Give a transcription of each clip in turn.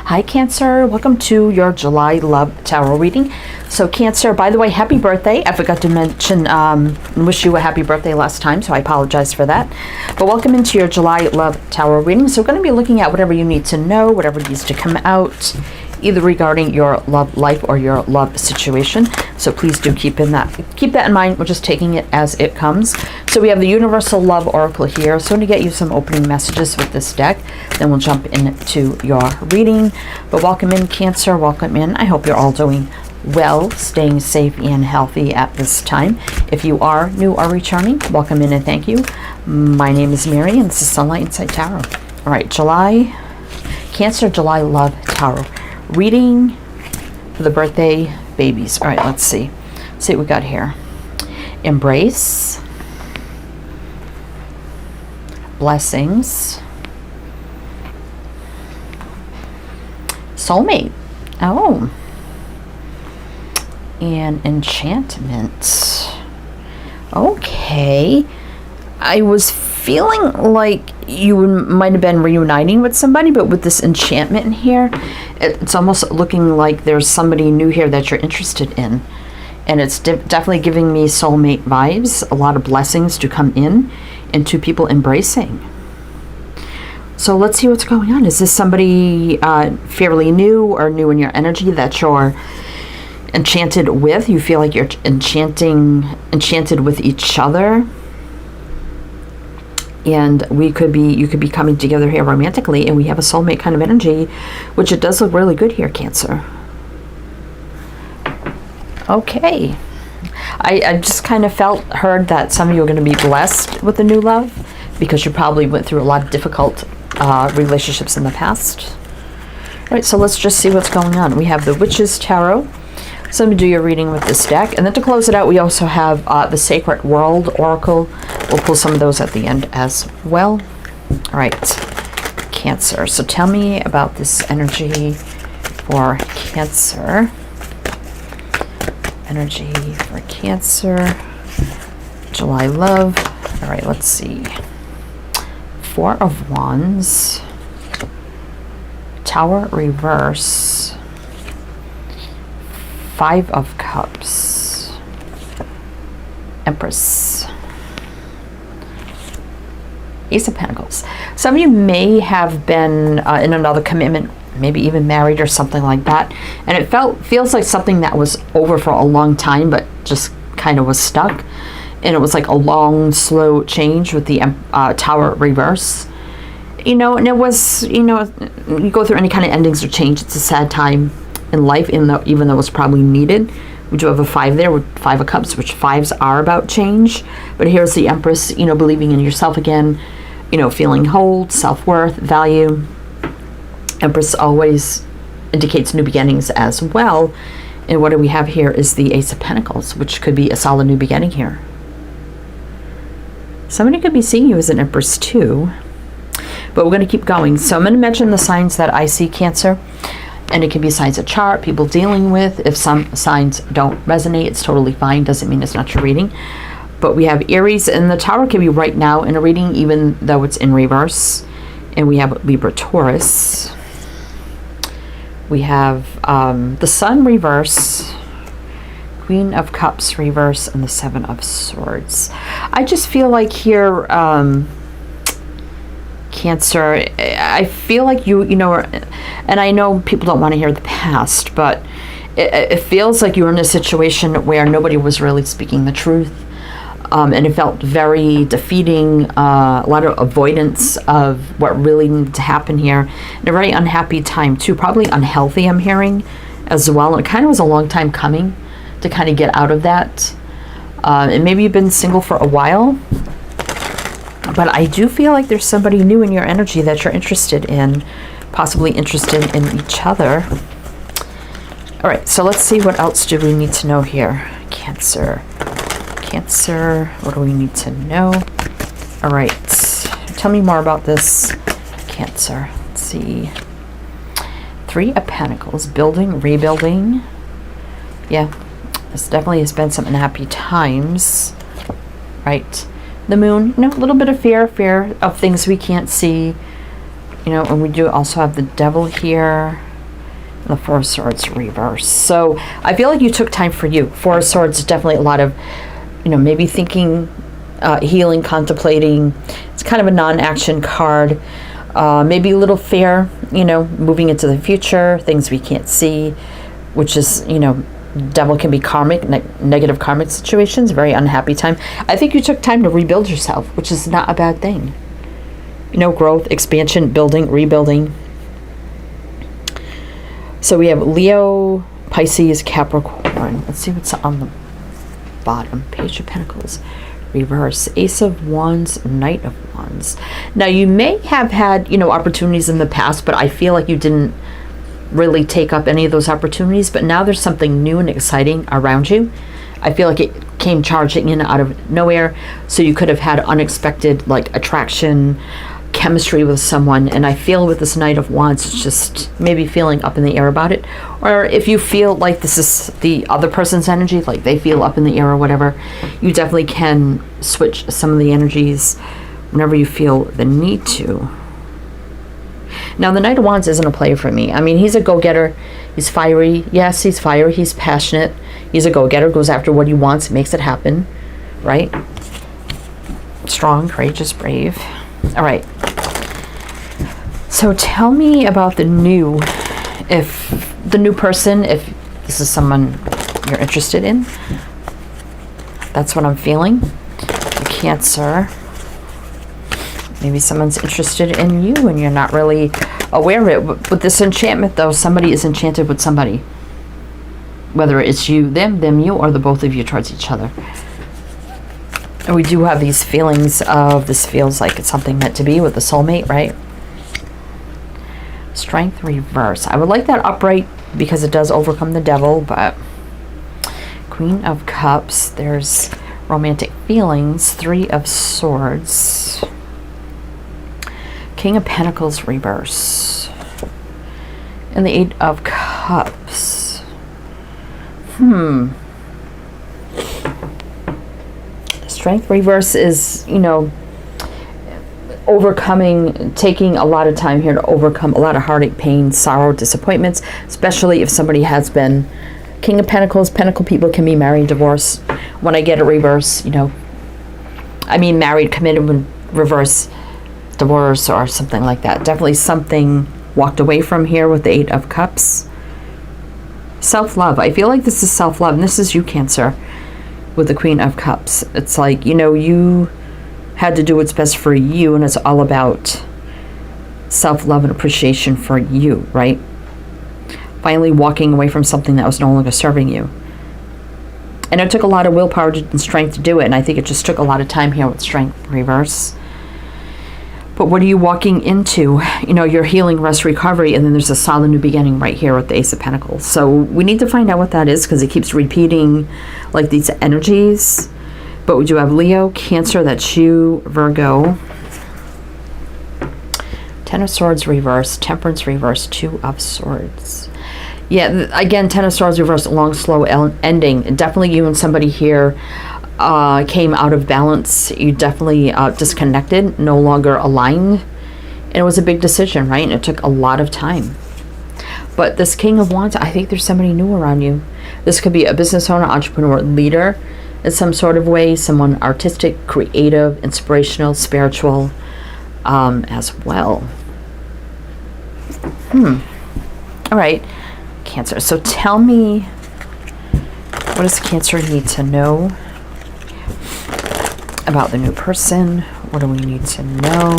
Hi Cancer, welcome to your July Love Tarot reading. So Cancer, by the way, happy birthday. I forgot to mention, wish you a happy birthday last time, so I apologize for that. But welcome into your July Love Tarot reading. So we're going to be looking at whatever you need to know, whatever needs to come out, either regarding your love life or your love situation. So please do keep that in mind. We're just taking it as it comes. So we have the Universal Love Oracle here. So I'm going to get you some opening messages with this deck. Then we'll jump into your reading. But welcome in, Cancer. Welcome in. I hope you're all doing well, staying safe and healthy at this time. If you are new or returning, welcome in and thank you. My name is Mary and this is Sunlight Insight Tarot. All right, Cancer July Love Tarot reading for the birthday babies. All right, let's see what we got here. Embrace, blessings, soulmate, and enchantment. Okay, I was feeling like you might have been reuniting with somebody, but with this enchantment in here, it's almost looking like there's somebody new here that you're interested in. And it's definitely giving me soulmate vibes, a lot of blessings to come in, and two people embracing. So let's see what's going on. Is this somebody fairly new or new in your energy that you're enchanted with? You feel like you're enchanted with each other? And you could be coming together here romantically, and we have a soulmate kind of energy, which it does look really good here, Cancer. Okay. I just kind of heard that some of you are going to be blessed with a new love because you probably went through a lot of difficult relationships in the past. All right, so let's just see what's going on. We have the Witch's Tarot. So let me do your reading with this deck. And then to close it out, we also have the Sacred World Oracle. We'll pull some of those at the end as well. All right, Cancer. So tell me about this energy for Cancer. Energy for Cancer. July love. All right, let's see. Four of Wands. Tower reverse. Five of Cups. Empress. Ace of Pentacles. Some of you may have been in another commitment, maybe even married or something like that, and it feels like something that was over for a long time but just kind of was stuck, and it was like a long slow change with the Tower reverse, and it was, you go through any kind of endings or change, it's a sad time in life, even though it's probably needed. We do have a 5 there with 5 of Cups, which 5s are about change. But here's the Empress, believing in yourself again, feeling whole, self-worth, value. Empress always indicates new beginnings as well. And what do we have here is the Ace of Pentacles, which could be a solid new beginning here. Somebody could be seeing you as an Empress too. But we're going to keep going. So I'm going to mention the signs that I see, Cancer. And it can be signs of chart, people dealing with. If some signs don't resonate, it's totally fine. Doesn't mean it's not your reading. But we have Aries, and the Tower can be right now in a reading, even though it's in reverse. And we have Libra, Taurus. We have the Sun reverse, Queen of Cups reverse, and the Seven of Swords. I just feel like here, Cancer, I feel like you know, and I know people don't want to hear the past, but it feels like you were in a situation where nobody was really speaking the truth, and it felt very defeating, a lot of avoidance of what really needed to happen here, and a very unhappy time too, probably unhealthy, I'm hearing as well, and it kind of was a long time coming to kind of get out of that, and maybe you've been single for a while. But I do feel like there's somebody new in your energy that you're interested in, possibly interested in each other. All right, so let's see what else do we need to know here. Cancer. Cancer, what do we need to know? All right, tell me more about this, Cancer. Let's see. 3 of Pentacles, building, rebuilding. Yeah, this definitely has been some unhappy times, right? The Moon, a little bit of fear of things we can't see, and we do also have the Devil here. The Four of Swords reverse. So I feel like you took time for you. Four of Swords, definitely a lot of, maybe thinking, healing, contemplating. It's kind of a non-action card. Maybe a little fear, moving into the future, things we can't see, which is, devil can be karmic, negative karmic situations, very unhappy time. I think you took time to rebuild yourself, which is not a bad thing. Growth, expansion, building, rebuilding. So we have Leo, Pisces, Capricorn. Let's see what's on the bottom. Page of Pentacles, reverse. Ace of Wands, Knight of Wands. Now, you may have had, opportunities in the past, but I feel like you didn't really take up any of those opportunities. But now there's something new and exciting around you. I feel like it came charging in out of nowhere. So you could have had unexpected, attraction, chemistry with someone, and I feel with this Knight of Wands, it's just maybe feeling up in the air about it. Or if you feel like this is the other person's energy, like they feel up in the air or whatever, you definitely can switch some of the energies whenever you feel the need to. Now, the Knight of Wands isn't a player for me. I mean, he's a go-getter. He's fiery. Yes, he's fiery. He's passionate. He's a go-getter, goes after what he wants, makes it happen, right? Strong, courageous, brave. All right. So tell me about the new person, if this is someone you're interested in. That's what I'm feeling. Cancer. Maybe someone's interested in you and you're not really aware of it. With this enchantment, though, somebody is enchanted with somebody. Whether it's you, them, you, or the both of you towards each other. And we do have these feelings of this feels like it's something meant to be with the soulmate, right? Strength reverse. I would like that upright because it does overcome the devil, but Queen of Cups, there's romantic feelings, Three of Swords, King of Pentacles reverse, and the Eight of Cups. Strength reverse is, overcoming, taking a lot of time here to overcome a lot of heartache, pain, sorrow, disappointments, especially if somebody has been King of Pentacles. Pentacle people can be married, divorced. When I get a reverse, I mean married, committed, when reverse, divorce, or something like that. Definitely something walked away from here with the Eight of Cups. Self-love. I feel like this is self-love, and this is you, Cancer, with the Queen of Cups. It's like, you had to do what's best for you, and it's all about self-love and appreciation for you, right? Finally walking away from something that was no longer serving you. And it took a lot of willpower and strength to do it, and I think it just took a lot of time here with Strength reverse. But what are you walking into? Your healing, rest, recovery, and then there's a solid new beginning right here with the Ace of Pentacles. So we need to find out what that is, because it keeps repeating like these energies. But we do have Leo, Cancer, that's you, Virgo. Ten of Swords reverse, Temperance reverse, Two of Swords. Yeah, again, Ten of Swords reverse, long, slow ending. Definitely you and somebody here came out of balance. You definitely disconnected, no longer aligned. And it was a big decision, right? And it took a lot of time. But this King of Wands, I think there's somebody new around you. This could be a business owner, entrepreneur, leader in some sort of way. Someone artistic, creative, inspirational, spiritual as well. All right, Cancer. So tell me, what does Cancer need to know about the new person? What do we need to know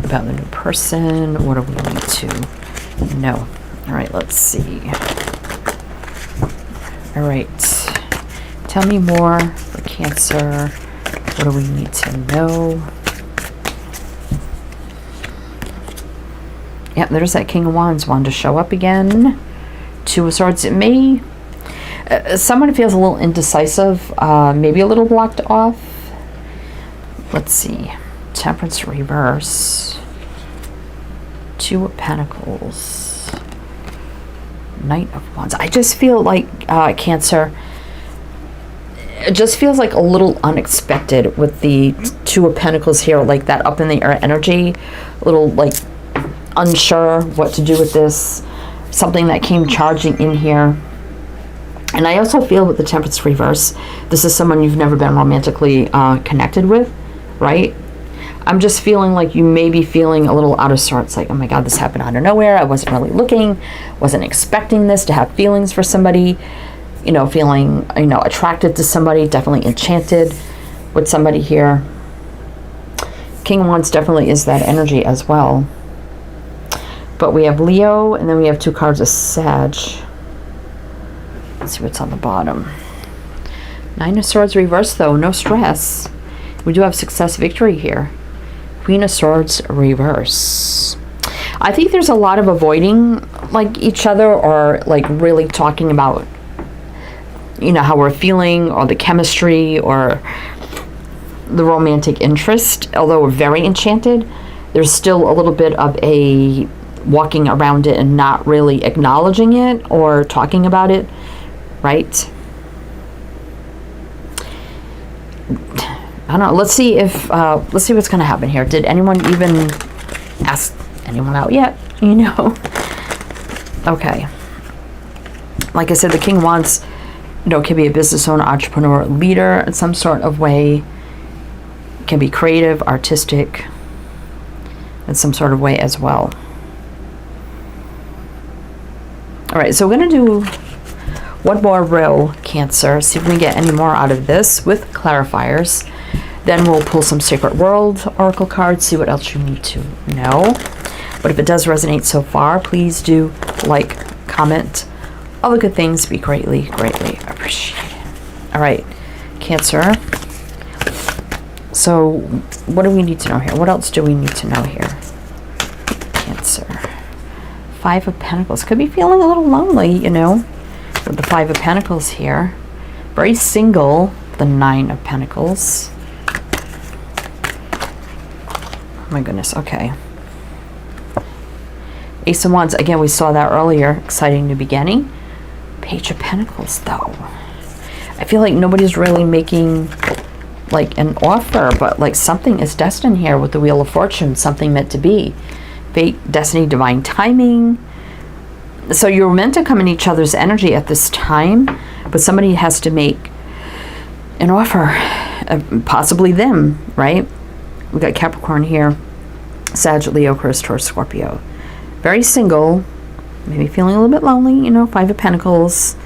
about the new person? What do we need to know? All right, let's see. All right, tell me more for Cancer. What do we need to know? Yep, there's that King of Wands wanting to show up again. Two of Swords. It may, someone feels a little indecisive, maybe a little blocked off. Let's see. Temperance reverse. Two of Pentacles. Knight of Wands. I just feel like, Cancer, it just feels like a little unexpected with the Two of Pentacles here, like that up in the air energy. A little like unsure what to do with this. something that came charging in here. And I also feel with the Temperance reverse, this is someone you've never been romantically connected with, right? I'm just feeling like you may be feeling a little out of sorts, like, oh my God, this happened out of nowhere. I wasn't really looking, wasn't expecting this, to have feelings for somebody, you know, feeling, you know, attracted to somebody, definitely enchanted with somebody here. King of Wands definitely is that energy as well. But we have Leo, and then we have 2 cards of Sag. Let's see what's on the bottom. 9 of Swords reversed, though. No stress. We do have success, victory here. Queen of Swords reverse. I think there's a lot of avoiding like each other, or like really talking about, you know, how we're feeling, or the chemistry, or the romantic interest. Although we're very enchanted, there's still a little bit of a walking around it and not really acknowledging it or talking about it, right? I don't know. Let's see if let's see what's going to happen here. Did anyone even ask anyone out yet? You know. Okay. Like I said, the King of Wands, you know, can be a business owner, entrepreneur, leader in some sort of way. Can be creative, artistic, in some sort of way as well. All right. So we're going to do one more row, Cancer. See if we can get any more out of this with clarifiers. Then we'll pull some Sacred World Oracle cards, see what else you need to know. But if it does resonate so far, please do like, comment, all the good things. Be greatly, greatly appreciated. All right, Cancer. So what do we need to know here? What else do we need to know here? Cancer. 5 of Pentacles. Could be feeling a little lonely, you know, with the 5 of Pentacles here. Very single, the 9 of Pentacles. Oh my goodness, okay. Ace of Wands, again, we saw that earlier. Exciting new beginning. Page of Pentacles, though. I feel like nobody's really making like an offer, but like something is destined here with the Wheel of Fortune. Something meant to be. Fate, destiny, divine timing. So you're meant to come in each other's energy at this time, but somebody has to make an offer. Possibly them, right? We got Capricorn here, Sag, Leo, Aquarius, Taurus, Scorpio. Very single, maybe feeling a little bit lonely, you know, 5 of Pentacles.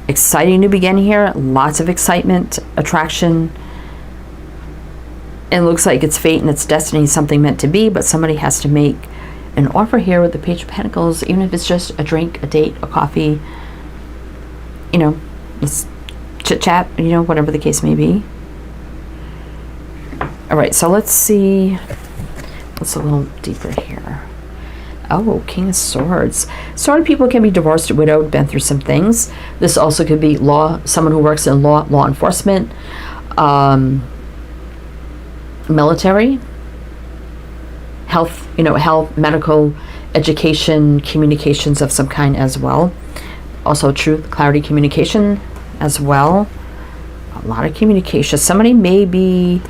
Exciting to begin here, lots of excitement, attraction. It looks like it's fate and it's destiny, something meant to be, but somebody has to make an offer here with the Page of Pentacles, even if it's just a drink, a date, a coffee, you know, it's chit-chat, you know, whatever the case may be. All right, so let's see what's a little deeper here. Oh, King of Swords. Sword people can be divorced, widowed, been through some things. This also could be law, someone who works in law enforcement, military, health, you know, health, medical, education, communications of some kind as well. Also truth, clarity, communication as well. A lot of communication. Somebody may be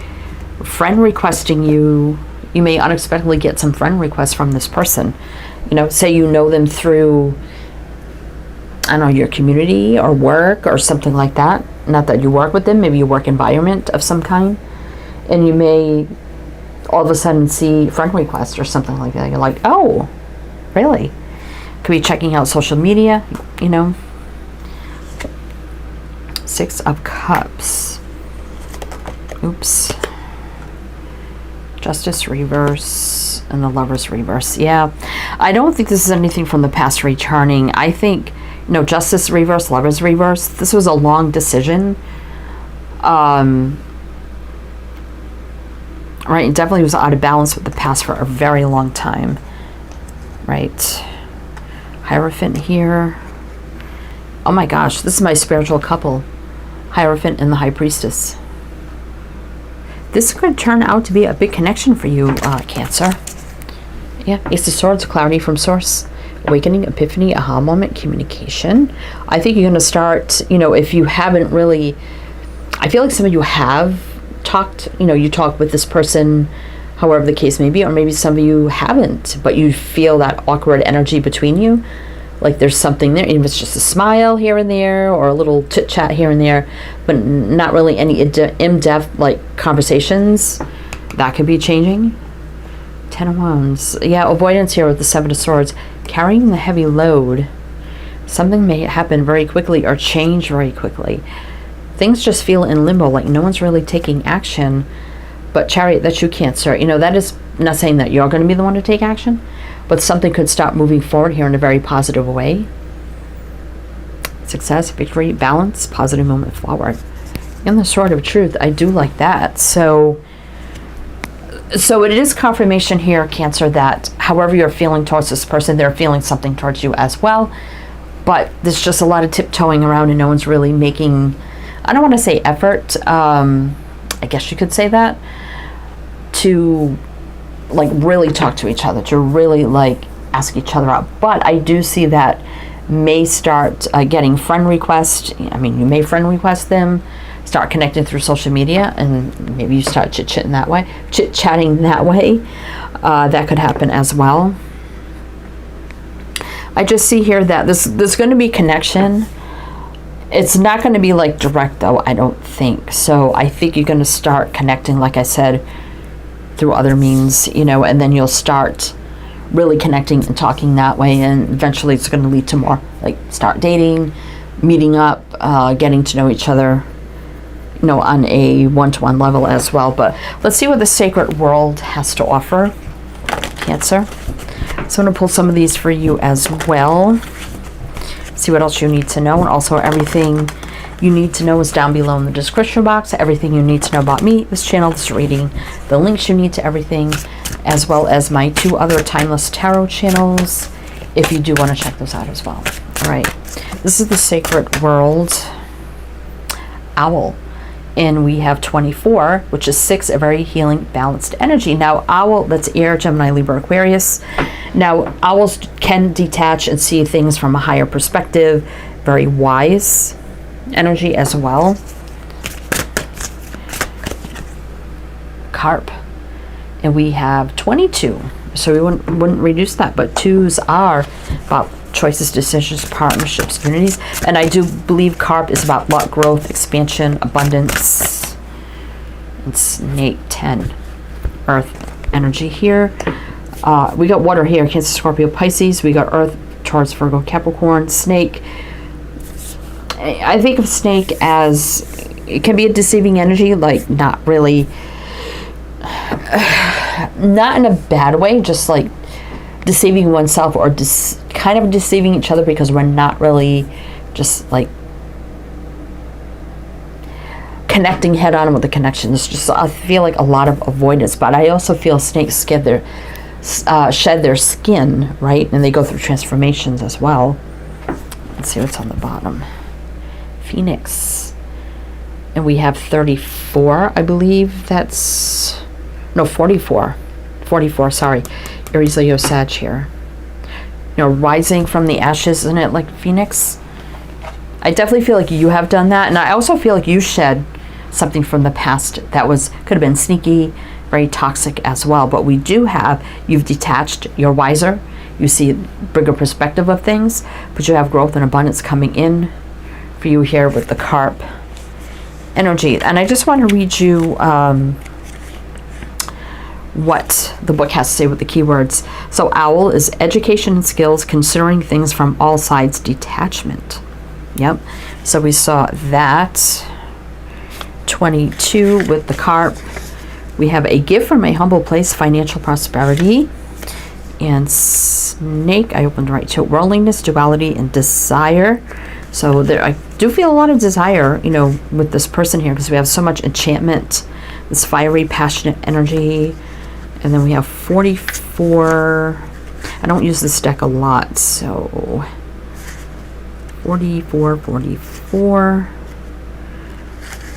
friend requesting you. You may unexpectedly get some friend requests from this person. You know, say you know them through, I don't know, your community or work or something like that. Not that you work with them, maybe you work environment of some kind. And you may all of a sudden see friend requests or something like that. You're like, oh, really? Could be checking out social media, you know. 6 of Cups. Oops. Justice reverse and the Lovers reverse. Yeah, I don't think this is anything from the past returning. I think, you know, Justice reverse, Lovers reverse. This was a long decision. Right, it definitely was out of balance with the past for a very long time. Right. Hierophant here. Oh my gosh, this is my spiritual couple. Hierophant and the High Priestess. This could turn out to be a big connection for you, Cancer. Yeah, Ace of Swords, clarity from source, awakening, epiphany, aha moment, communication. I think you're going to start, you know, if you haven't really, I feel like some of you have talked, you know, you talk with this person, however the case may be, or maybe some of you haven't, but you feel that awkward energy between you. Like there's something there, even if it's just a smile here and there or a little chit chat here and there, but not really any in-depth like conversations. That could be changing. 10 of Wands. Yeah, avoidance here with the 7 of Swords. Carrying the heavy load. Something may happen very quickly or change very quickly. Things just feel in limbo, like no one's really taking action. But Chariot, that's you, Cancer. You know, that is not saying that you're going to be the one to take action, but something could start moving forward here in a very positive way. Success, victory, balance, positive movement forward. And the Sword of Truth, I do like that. So it is confirmation here, Cancer, that however you're feeling towards this person, they're feeling something towards you as well. But there's just a lot of tiptoeing around and no one's really making, I don't want to say effort, I guess you could say that, to like really talk to each other, to really like ask each other out. But I do see that may start getting friend requests. I mean, you may friend request them, start connecting through social media, and maybe you start chit-chatting that way. That could happen as well. I just see here that there's going to be connection. It's not going to be like direct though, I don't think. So I think you're going to start connecting, like I said, through other means, you know, and then you'll start really connecting and talking that way, and eventually it's going to lead to more, like start dating, meeting up, getting to know each other, you know, on a one-to-one level as well. But let's see what the sacred world has to offer, Cancer. So I'm going to pull some of these for you as well. See what else you need to know. And also everything you need to know is down below in the description box. Everything you need to know about me, this channel, this reading, the links you need to everything, as well as my 2 other Timeless Tarot channels, if you do want to check those out as well. All right. This is the sacred world. Owl. And we have 24, which is 6, a very healing, balanced energy. Now, Owl, that's Air, Gemini, Libra, Aquarius. Now, owls can detach and see things from a higher perspective. Very wise energy as well. Carp. And we have 22. So we wouldn't reduce that, but 2s are about choices, decisions, partnerships, communities. And I do believe Carp is about luck, growth, expansion, abundance. And Snake, 10. Earth energy here. We got water here, Cancer, Scorpio, Pisces. We got Earth, Taurus, Virgo, Capricorn, Snake. I think of Snake as, it can be a deceiving energy, like not really, not in a bad way, just like deceiving oneself or kind of deceiving each other, because we're not really just like connecting head on with the connection. It's just, I feel like a lot of avoidance, but I also feel snakes shed their skin, right? And they go through transformations as well. Let's see what's on the bottom. Phoenix. And we have 34, I believe. That's, no, 44. 44, sorry. Aries, Leo, Sag here. You know, rising from the ashes, isn't it like Phoenix? I definitely feel like you have done that. And I also feel like you shed something from the past that could have been sneaky, very toxic as well. But we do have, you've detached, you're wiser, you see a bigger perspective of things, but you have growth and abundance coming in for you here with the Carp energy. And I just want to read you what the book has to say with the keywords. So Owl is education and skills, considering things from all sides, detachment. Yep. So we saw that. 22 with the Carp. We have a gift from a humble place, financial prosperity. And Snake, I opened right to it, worldliness, duality, and desire. So there, I do feel a lot of desire, you know, with this person here, because we have so much enchantment, this fiery, passionate energy. And then we have 44. I don't use this deck a lot, so 44,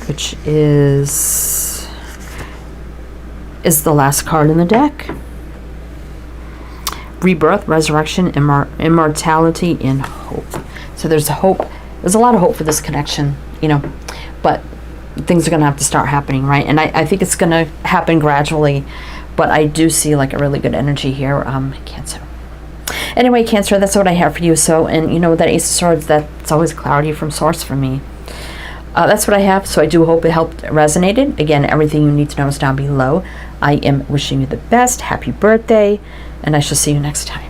which is the last card in the deck. Rebirth, resurrection, immortality, and hope. So there's hope. There's a lot of hope for this connection, you know, but things are going to have to start happening, right? And I think it's going to happen gradually, but I do see like a really good energy here, Cancer. Anyway, Cancer, that's what I have for you. So, and you know, that Ace of Swords, that's always clarity from source for me. That's what I have, so I do hope it helped, resonated. Again, everything you need to know is down below. I am wishing you the best. Happy birthday, and I shall see you next time.